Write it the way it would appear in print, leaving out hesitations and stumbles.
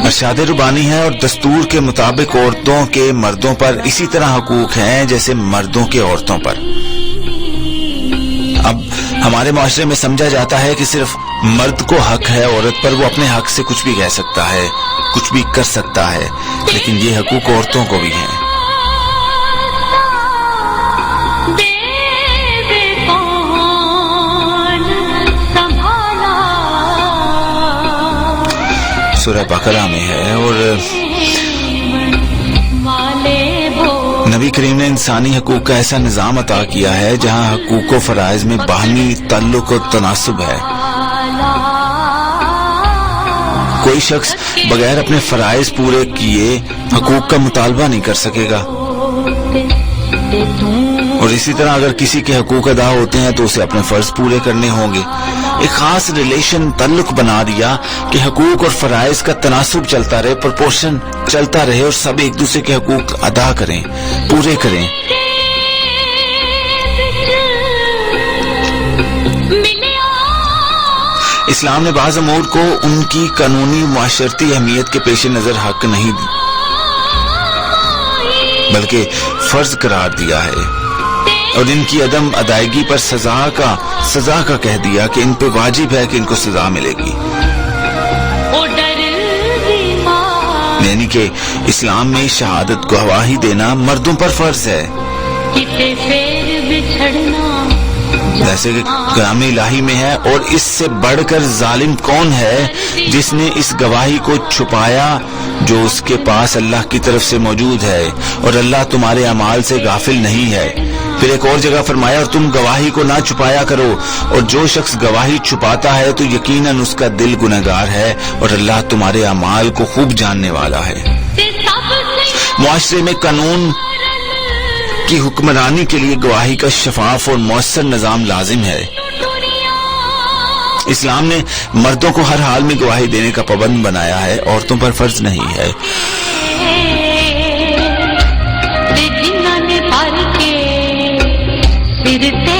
ارشاد ربانی ہے اور دستور کے مطابق عورتوں کے مردوں پر اسی طرح حقوق ہیں جیسے مردوں کے عورتوں پر۔ اب ہمارے معاشرے میں سمجھا جاتا ہے کہ صرف مرد کو حق ہے عورت پر، وہ اپنے حق سے کچھ بھی کہہ سکتا ہے، کچھ بھی کر سکتا ہے، لیکن یہ حقوق عورتوں کو بھی ہیں۔ سورہ بقرہ میں ہے اور نبی کریم نے انسانی حقوق کا ایسا نظام عطا کیا ہے جہاں حقوق و فرائض میں باہمی تعلق و تناسب ہے۔ کوئی شخص بغیر اپنے فرائض پورے کیے حقوق کا مطالبہ نہیں کر سکے گا، اور اسی طرح اگر کسی کے حقوق ادا ہوتے ہیں تو اسے اپنے فرض پورے کرنے ہوں گے۔ ایک خاص ریلیشن تعلق بنا دیا کہ حقوق اور فرائض کا تناسب چلتا رہے، پرپورشن چلتا رہے، اور سب ایک دوسرے کے حقوق ادا کریں، پورے کریں۔ اسلام نے بعض امور کو ان کی قانونی معاشرتی اہمیت کے پیش نظر حق نہیں دی بلکہ فرض قرار دیا ہے، اور ان کی عدم ادائیگی پر سزا کا کہہ دیا کہ ان پہ واجب ہے کہ ان کو سزا ملے گی۔ یعنی کہ اسلام میں شہادت گواہی دینا مردوں پر فرض ہے، جیسے کہ کلام الہی میں ہے، اور اس سے بڑھ کر ظالم کون ہے جس نے اس گواہی کو چھپایا جو اس کے پاس اللہ کی طرف سے موجود ہے، اور اللہ تمہارے اعمال سے غافل نہیں ہے۔ پھر ایک اور جگہ فرمایا اور تم گواہی کو نہ چھپایا کرو، اور جو شخص گواہی چھپاتا ہے تو یقیناً اس کا دل گنہگار ہے، اور اللہ تمہارے اعمال کو خوب جاننے والا ہے۔ معاشرے میں قانون کی حکمرانی کے لیے گواہی کا شفاف اور مؤثر نظام لازم ہے۔ اسلام نے مردوں کو ہر حال میں گواہی دینے کا پابند بنایا ہے، عورتوں پر فرض نہیں ہے۔ تے